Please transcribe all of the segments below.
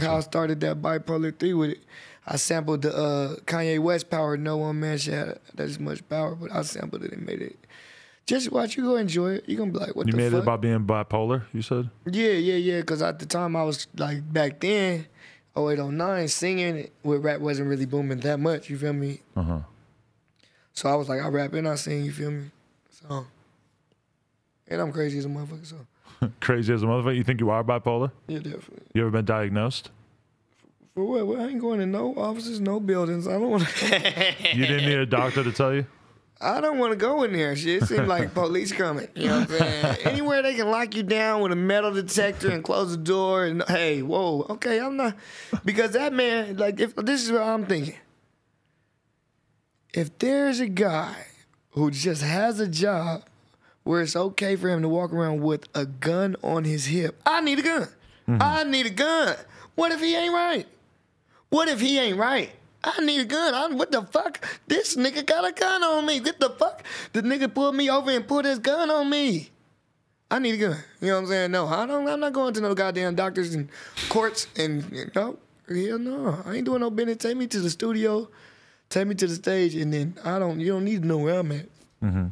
like how I started that Bipolar 3 with it. I sampled the Kanye West power. No one man should have that much power, but I sampled it and made it. Just watch, you go enjoy it. You're going to be like, what the fuck? You made it about being bipolar, you said? Yeah. Because at the time I was like, back then, 08, 09, singing with rap wasn't really booming that much, you feel me? Uh-huh. So I was like, I rap and I sing, you feel me? So, and I'm crazy as a motherfucker, so. Crazy as a motherfucker? You think you are bipolar? Yeah, definitely. You ever been diagnosed? For what? Well, I ain't going to no offices, no buildings. I don't want to. You didn't need a doctor to tell you? I don't want to go in there. Shit, it seems like police coming. You know what I'm saying? Anywhere they can lock you down with a metal detector and close the door and, hey, whoa, okay, I'm not. Because that man, like, if this is what I'm thinking. If there's a guy who just has a job where it's okay for him to walk around with a gun on his hip, I need a gun. I need a gun. What if he ain't right? What if he ain't right? I need a gun. What the fuck? This nigga got a gun on me. What the fuck? The nigga pulled me over and put his gun on me. I need a gun. You know what I'm saying? No, I'm not going to no goddamn doctors and courts and, hell no. I ain't doing no business. Take me to the studio, take me to the stage, and then you don't need to know where I'm at. Mm-hmm.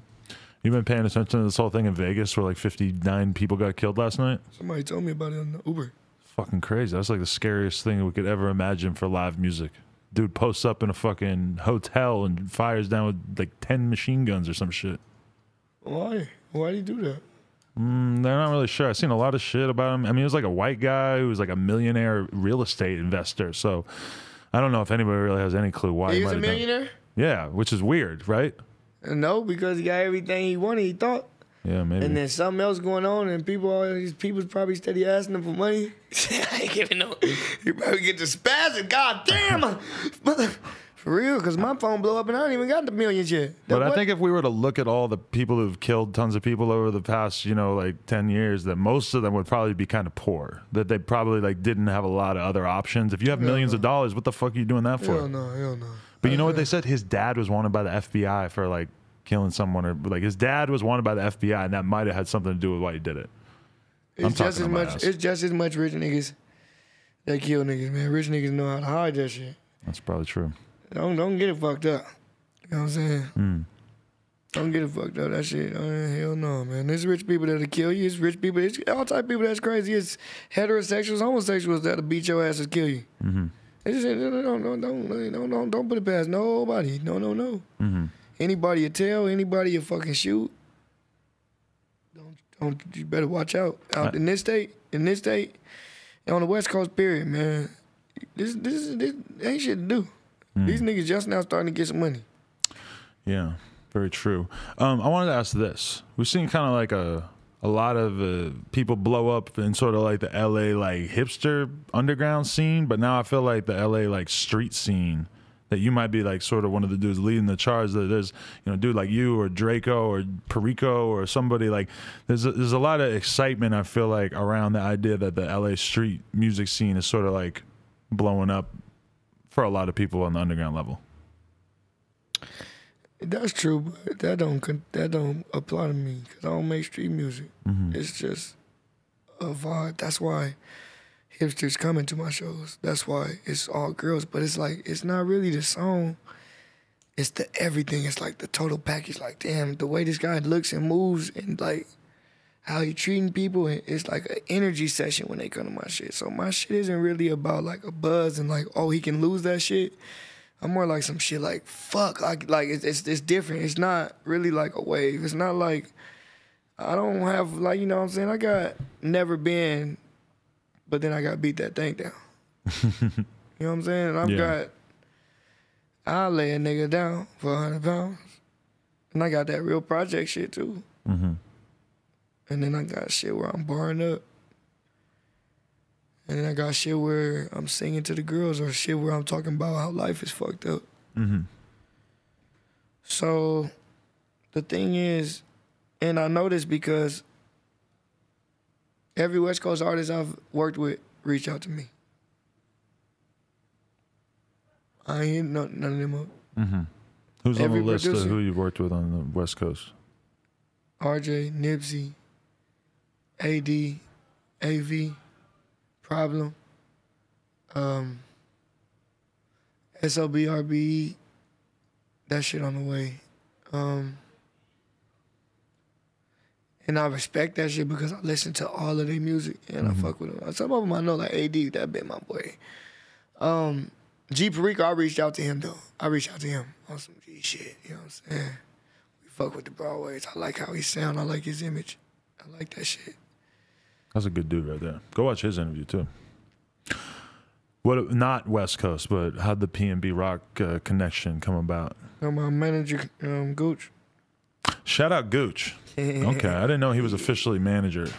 You've been paying attention to this whole thing in Vegas where like 59 people got killed last night? Somebody told me about it on the Uber. Fucking crazy. That's like the scariest thing we could ever imagine for live music. Dude posts up in a fucking hotel and fires down with like 10 machine guns or some shit. Why? Why do you do that? They're not really sure. I've seen a lot of shit about him. I mean, he was like a white guy who was like a millionaire real estate investor. So I don't know if anybody really has any clue why he was a millionaire? Yeah, which is weird, right? No, because he got everything he wanted, he thought. Yeah, maybe. And then something else going on, and all these people's probably steady asking him for money. I ain't giving no. You probably get the spasm. God damn. For real, because my phone blew up and I don't even got the millions yet. But I think if we were to look at all the people who've killed tons of people over the past, like 10 years, that most of them would probably be kind of poor. That they probably like didn't have a lot of other options. If you have millions of dollars, what the fuck are you doing that for? Hell no. But you know what they said? His dad was wanted by the FBI for like killing someone, or like his dad was wanted by the FBI, and that might have had something to do with why he did it. It's just as much rich niggas that kill niggas, man. Rich niggas know how to hide that shit. That's probably true. Don't get it fucked up. You know what I'm saying? Don't get it fucked up. That shit, hell no, man. There's rich people that'll kill you. It's rich people. It's all type of people that's crazy. It's heterosexuals, homosexuals that'll beat your ass and kill you. It's just, don't put it past nobody. No. Anybody you tell, anybody you fucking shoot. Don't. You better watch out. Out in this state, and on the West Coast, period, man. This ain't shit to do. These niggas just now starting to get some money. Yeah, very true. I wanted to ask this. We've seen kind of like a lot of people blow up in sort of like the LA like hipster underground scene, but now I feel like the LA like street scene, that you might be like sort of one of the dudes leading the charge. That there's a dude like you or Draco or Perico or somebody like there's a lot of excitement, I feel like, around the idea that the LA street music scene is sort of like blowing up for a lot of people on the underground level. That's true, but that don't apply to me because I don't make street music. It's just a vibe. That's why hipsters coming to my shows. That's why it's all girls. But it's like, it's not really the song. It's the everything. It's like the total package. Like, damn, the way this guy looks and moves and like how he treating people. It's like an energy session when they come to my shit. So my shit isn't really about like a buzz and like, oh, he can lose that shit. I'm more like some shit like, fuck. Like it's different. It's not really like a wave. It's not like, I don't have like, you know what I'm saying? I got never been, but then I got beat that thing down. You know what I'm saying? I'll lay a nigga down for 100 pounds. And I got that real project shit too. And then I got shit where I'm barring up. And then I got shit where I'm singing to the girls, or shit where I'm talking about how life is fucked up. So the thing is, and I know this because every West Coast artist I've worked with reached out to me. I ain't none of them up. Who's on the list of who you've worked with on the West Coast? RJ, Nipsey, AD, AV, Problem, SOBRB, that shit on the way. And I respect that shit because I listen to all of their music and I fuck with them. Some of them I know, like AD, that been my boy. G Perico, I reached out to him though. I reached out to him on some G shit, you know what I'm saying? We fuck with the Broadways. I like how he sound. I like his image. I like that shit. That's a good dude right there. Go watch his interview too. What? Not West Coast, but how'd the PMB Rock Connection come about? My manager, Gooch. Shout out Gooch. Okay, I didn't know he was officially manager.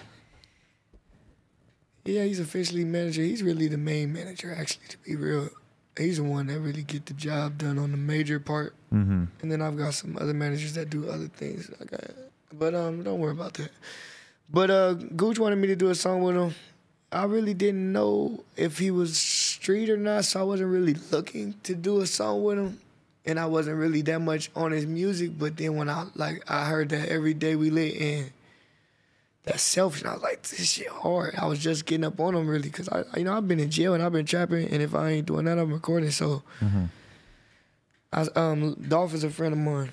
Yeah, he's officially manager. He's really the main manager, actually, to be real. He's the one that really get the job done on the major part. And then I've got some other managers that do other things. But don't worry about that. But Gooch wanted me to do a song with him. I really didn't know if he was street or not, so I wasn't really looking to do a song with him. And I wasn't really that much on his music, but then when I heard that Every Day We Lit and that Selfish, and I was like, this shit hard. I was just getting up on him really, because I've been in jail and I've been trapping, and if I ain't doing that, I'm recording. So Dolph is a friend of mine.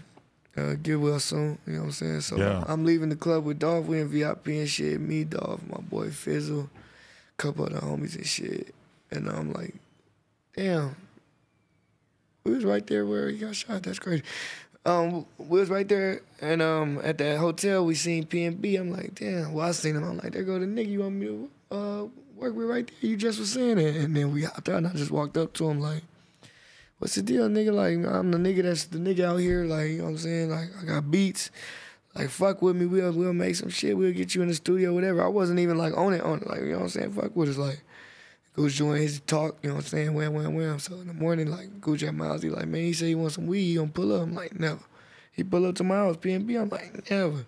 Get well soon, you know what I'm saying? So yeah. I'm leaving the club with Dolph. We in VIP and shit. Me, Dolph, my boy Fizzle, a couple of the homies and shit. And I'm like, damn. We was right there where he got shot. That's crazy. We was right there, and at that hotel, we seen PMB. I'm like, damn. Well, I seen him. I'm like, there go the nigga you want me to work with right there. You just was saying it. And then we hopped out, and I just walked up to him like, what's the deal, nigga? Like, I'm the nigga that's the nigga out here. Like, you know what I'm saying? Like, I got beats. Like, fuck with me. We'll make some shit. We'll get you in the studio, whatever. I wasn't even, like, on it. Like, you know what I'm saying? Fuck with us. Like, Gooch doing his talk, you know what I'm saying? Wham. So in the morning, like, Gooch at my house, he like, man, he said he wants some weed, he gonna pull up. I'm like, never. He pull up to my house, PMB, I'm like, never.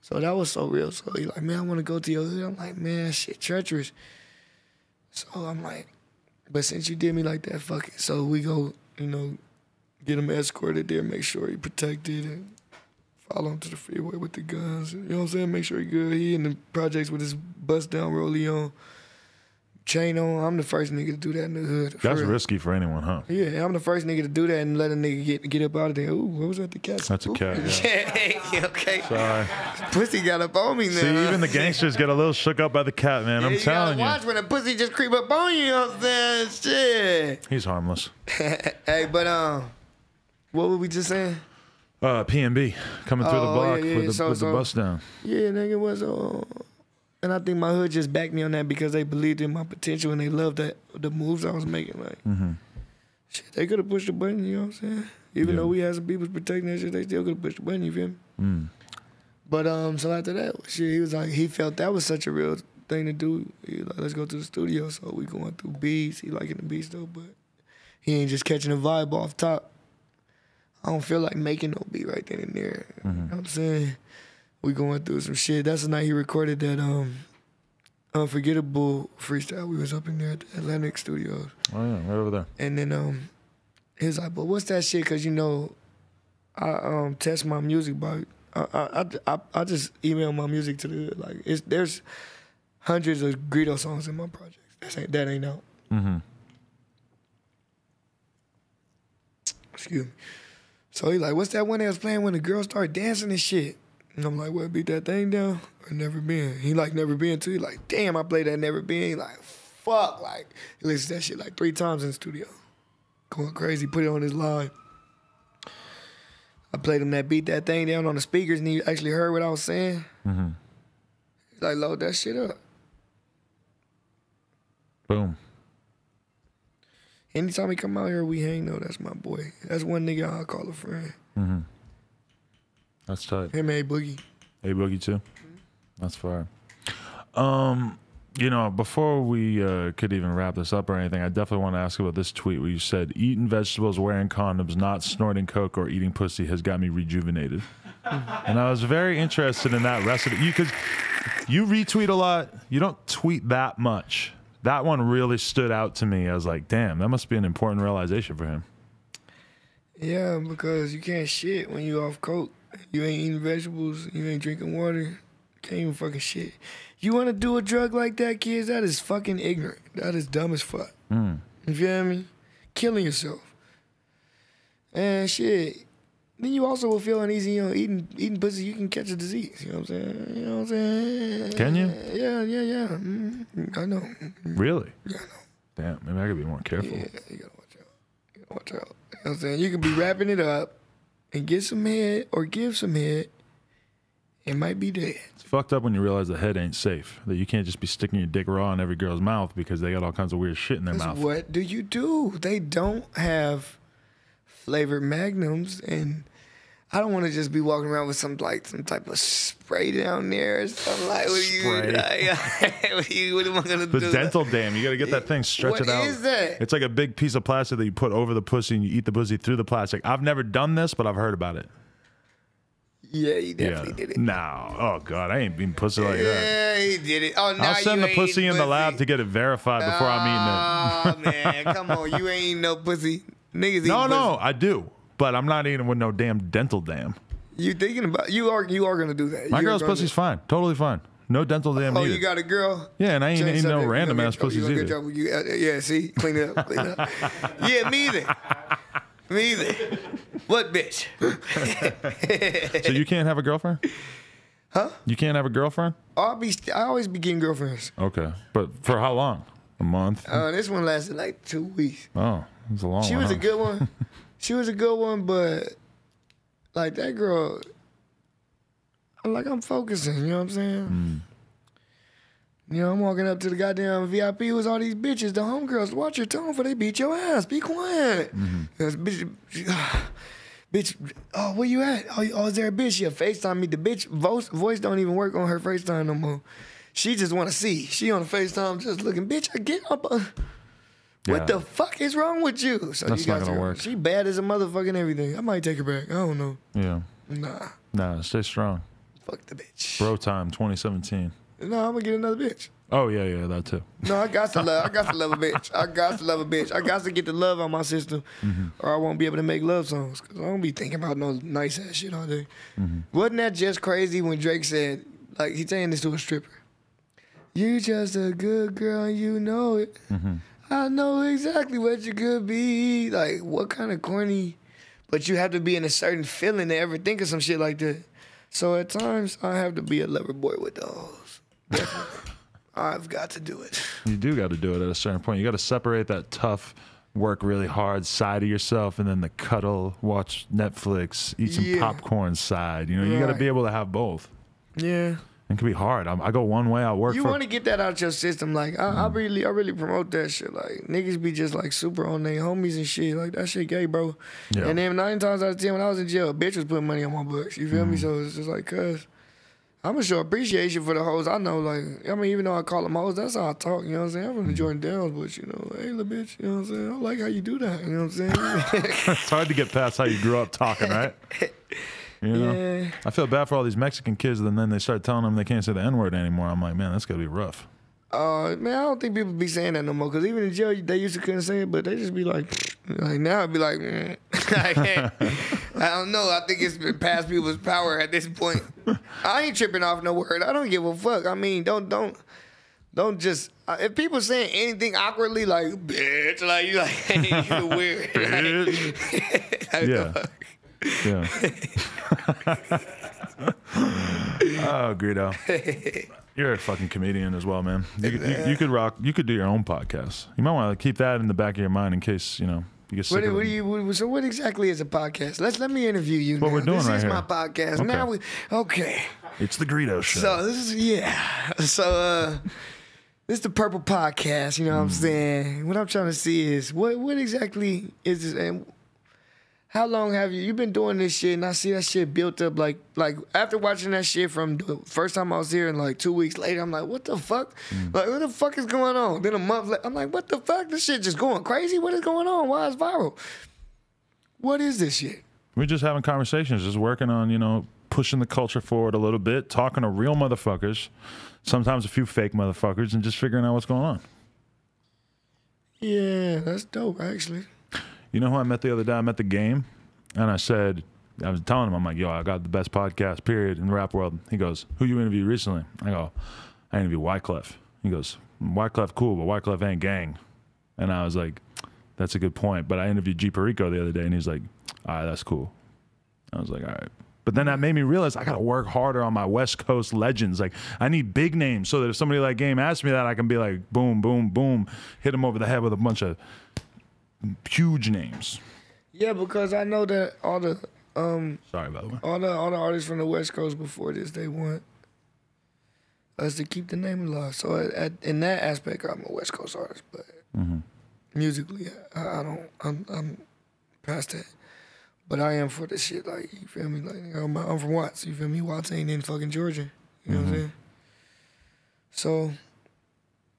So that was so real. So he like, man, I wanna go to your hood. I'm like, man, shit treacherous. So I'm like, but since you did me like that, fuck it. So we go, you know, get him escorted there, make sure he protected, and follow him to the freeway with the guns. You know what I'm saying? Make sure he good. He in the projects with his bust down rollie on. Chain on, I'm the first nigga to do that in the hood. That's risky for anyone, huh? Yeah, I'm the first nigga to do that and let a nigga get up out of there. Ooh, what was that, the cat? That's a cat, yeah. Okay. Sorry. Pussy got up on me now. See, even the gangsters get a little shook up by the cat, man. I'm telling you. Watch when a pussy just creep up on you, you know what I'm saying? Shit. He's harmless. Hey, but what were we just saying? PMB coming through the block with the bus down. Yeah, nigga, was and I think my hood just backed me on that because they believed in my potential and they loved the moves I was making. Like, shit, they could have pushed the button, you know what I'm saying? Even though we had some people protecting that shit, they still could have pushed the button, you feel me? But so after that, shit, he was like, he felt that was such a real thing to do. He was like, let's go to the studio. So we going through beats. He liking the beats though, but he ain't just catching a vibe off top. I don't feel like making no beat right then and there. You know what I'm saying? We going through some shit. That's the night he recorded that Unforgettable freestyle. We was up in there at the Atlantic Studios. Oh yeah, right over there. And then he was like, but what's that shit? Cause you know, I test my music by I just email my music to the like there's hundreds of Greedo songs in my projects. That ain't out. Excuse me. So he like, what's that one that was playing when the girls started dancing and shit? And I'm like, what, beat that thing down? Or Never Been? He like Never Been too. He like, damn, I played that Never Been. He like, fuck. Like, he listens to that shit like 3 times in the studio. Going crazy, put it on his live. I played him that beat that thing down on the speakers and he actually heard what I was saying. He's like, load that shit up. Boom. Anytime he come out here, we hang though. That's my boy. That's one nigga I call a friend. That's tight. Him, A-Boogie. A-Boogie too? That's fire. You know, before we could even wrap this up or anything, I definitely want to ask about this tweet where you said, eating vegetables, wearing condoms, not snorting coke or eating pussy has got me rejuvenated. And I was very interested in that recipe. Because you retweet a lot. You don't tweet that much. That one really stood out to me. I was like, damn, that must be an important realization for him. Yeah, because you can't shit when you off coke. You ain't eating vegetables. You ain't drinking water. Can't even fucking shit. You want to do a drug like that, kids? That is fucking ignorant. That is dumb as fuck. You feel me? Killing yourself. And shit. Then you also will feel uneasy, you know, eating pussy, you can catch a disease. You know what I'm saying? You know what I'm saying? Can you? Yeah. I know. Really? Yeah, I know. Damn, maybe I could be more careful. Yeah, you gotta watch out. You know what I'm saying? You could be wrapping it up and get some head or give some head. It might be dead. It's fucked up when you realize the head ain't safe. That you can't just be sticking your dick raw in every girl's mouth because they got all kinds of weird shit in their mouth. What do you do? They don't have flavored magnums, and I don't want to just be walking around with some type of spray down there or something like. What am I gonna do? The dental dam. You got to get that thing, stretch it out. What is that? It's like a big piece of plastic that you put over the pussy and you eat the pussy through the plastic. I've never done this, but I've heard about it. Yeah, he definitely did it. No. Oh, God. I ain't been pussy like that. Yeah, he did it. Oh, now I'll send the pussy in the lab to get it verified before I'm eating it. Oh, man. Come on. You ain't eating no pussy. Niggas eat pussy. No, I do. But I'm not eating with no damn dental dam. You thinking about you are gonna do that. My girl's pussy's fine. Totally fine. No dental dam needed. Oh, you got a girl? Yeah, and I ain't eating no random ass pussies either. Yeah, see? Clean it up. Yeah, me either. Me either. What bitch? So you can't have a girlfriend? Huh? You can't have a girlfriend? I always be getting girlfriends. Okay. But for how long? A month? This one lasted like 2 weeks. Oh, it's a long one. She was a good one. She was a good one, but like that girl, I'm focusing, you know what I'm saying? You know, I'm walking up to the goddamn VIP with all these bitches, the homegirls. Watch your tone before they beat your ass. Be quiet. Bitch, oh, where you at? Oh, is there a bitch? She FaceTime me. The bitch voice don't even work on her FaceTime no more. She just want to see. She on the FaceTime just looking, bitch, I get up. What the fuck is wrong with you? So that's not going to work. She bad as a motherfucker and everything. I might take her back. I don't know. Yeah. Nah, stay strong. Fuck the bitch. Bro time 2017. No, I'm gonna get another bitch. Oh, yeah, that too. No, I got to love a bitch. I got to get the love on my system, or I won't be able to make love songs. Cause I don't be thinking about no nice ass shit all day. Wasn't that just crazy when Drake said, like, he's saying this to a stripper? You just a good girl and you know it. I know exactly what you could be. Like, what kind of corny? But you have to be in a certain feeling to ever think of some shit like that. So at times, I have to be a lover boy with the hoes. Definitely. I've got to do it. You do got to do it at a certain point. You got to separate that tough, work really hard side of yourself and then the cuddle, watch Netflix, eat some popcorn side. You know, you got to be able to have both. Yeah. It can be hard. I go one way, I work You want to get that out your system. Like, I really promote that shit. Like, niggas be just, like, super on their homies and shit. Like, that shit gay, bro. Yeah. And then 9 times out of 10, when I was in jail, a bitch was putting money on my books. You feel me? So it's just like, cuz I'm going to show appreciation for the hoes. I know, like, I mean, even though I call them hoes, that's how I talk, you know what I'm saying? I'm from the Jordan Downs, but, you know, hey, little bitch, you know what I'm saying? I like how you do that, you know what I'm saying? It's hard to get past how you grew up talking, right? You know? Yeah. I feel bad for all these Mexican kids, and then they start telling them they can't say the N-word anymore. I'm like, man, that's got to be rough. Man, I don't think people be saying that no more, because even in jail, they used to couldn't say it, but they just be like now it'd be like, I don't know. I think it's been past people's power at this point. I ain't tripping off no word. I don't give a fuck. I mean, don't just, if people saying anything awkwardly, like, bitch, like, you like, you weird. Yeah. Yeah. Oh, Greedo. You're a fucking comedian as well, man. You could rock. You could do your own podcast. You might want to keep that in the back of your mind in case you get sick of it. So what exactly is a podcast? Let me interview you. What we're doing this right is here. my podcast. Okay. Now It's the Greedo show. So this is So this is the Purple Podcast. You know what I'm saying? What I'm trying to see is what exactly is this? And how long have you been doing this shit? And I see that shit built up like after watching that shit from the first time I was here and like 2 weeks later, I'm like, what the fuck? Like, what the fuck is going on? Then a month later, I'm like, what the fuck? This shit just going crazy? What is going on? Why is it viral? What is this shit? We're just having conversations, just working on, pushing the culture forward a little bit, talking to real motherfuckers, sometimes a few fake motherfuckers, and just figuring out what's going on. Yeah, that's dope, actually. You know who I met the other day? I met The Game, and I was telling him, I'm like, yo, I got the best podcast, period, in the rap world. He goes, who you interviewed recently? I go, I interviewed Wyclef. He goes, Wyclef cool, but Wyclef ain't gang. And I was like, That's a good point. But I interviewed G Perico the other day, and he's like, all right, that's cool. I was like, all right. But then that made me realize I got to work harder on my West Coast legends. Like, I need big names so that if somebody like Game asks me that, I can be like, boom, boom, boom, hit them over the head with a bunch of huge names. Yeah, because I know that all the sorry, by the way, all the artists from the West Coast before this, they want us to keep the name alive. So in that aspect, I'm a West Coast artist, but musically, I'm past that. But I am for this shit, like, you feel me? Like, I'm from Watts, you feel me? Watts ain't in fucking Georgia, you know what I'm saying? So,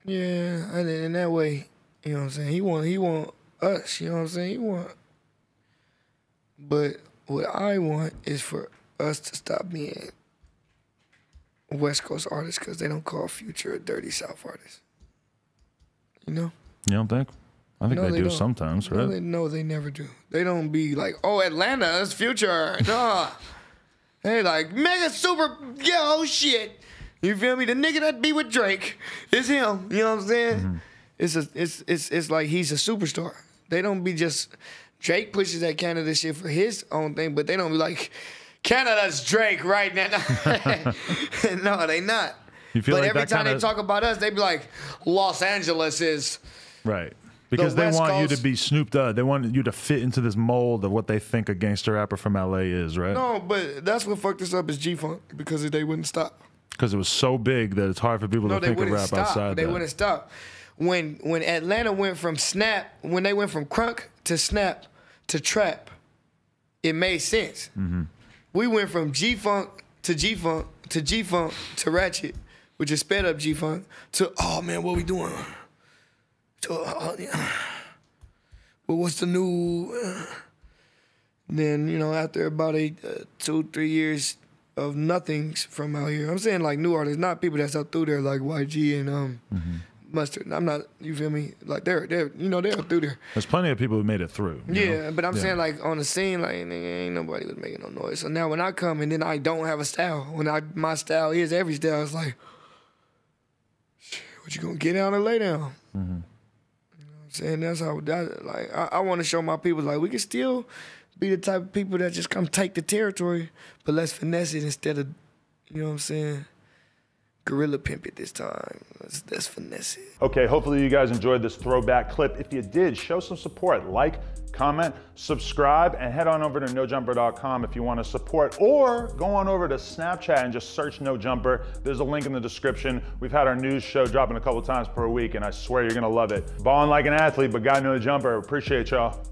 yeah, and in that way, you know what I'm saying? He want us, you know what I'm saying? But what I want is for us to stop being West Coast artists because they don't call Future a dirty South artist. You know? You don't think? I think they do don't. sometimes, right? No, they never do. They don't be like, oh, Atlanta's Future. No. They like, mega super, yo, shit. You feel me? The nigga that be with Drake is him. You know what I'm saying? It's like he's a superstar. They don't be just, Drake pushes that Canada shit for his own thing, but they don't be like, Canada's Drake right now. No, they not. You feel but like every that time kinda... they talk about us, they be like, Los Angeles is... Right. Because they want you to Coast. be Snoop Dogg. They want you to fit into this mold of what they think a gangster rapper from LA is, right? No, but that's what fucked us up is G-Funk because they wouldn't stop. Because it was so big that it's hard for people to think of rap outside They that. wouldn't stop. When Atlanta went from snap, when they went from crunk to snap to trap, it made sense. We went from G-Funk to G-Funk to G-Funk to ratchet, which is sped up G-Funk, to, oh man, what we doing? To, well, what's the new? Then, you know, after about 2-3 years of nothings from out here, I'm saying like new artists, not people that's up through there like YG and Mustard. I'm not, you feel me? Like they're you know, they're up through there. There's plenty of people who made it through. Yeah, but I'm saying like on the scene, like nigga, ain't nobody was making no noise. So now when I come and then I don't have a style, my style is every style, it's like, what you gonna get down or lay down? Saying that's how I want to show my people like we can still be the type of people that just come take the territory, but let's finesse it instead of, you know what I'm saying, gorilla pimp it this time. Let's finesse it. Okay, hopefully you guys enjoyed this throwback clip. If you did, show some support. Like, comment, subscribe, and head on over to nojumper.com if you want to support, or go on over to Snapchat and just search No Jumper. There's a link in the description. We've had our news show dropping a couple times per week, and I swear you're gonna love it. Balling like an athlete, but got no jumper. Appreciate y'all.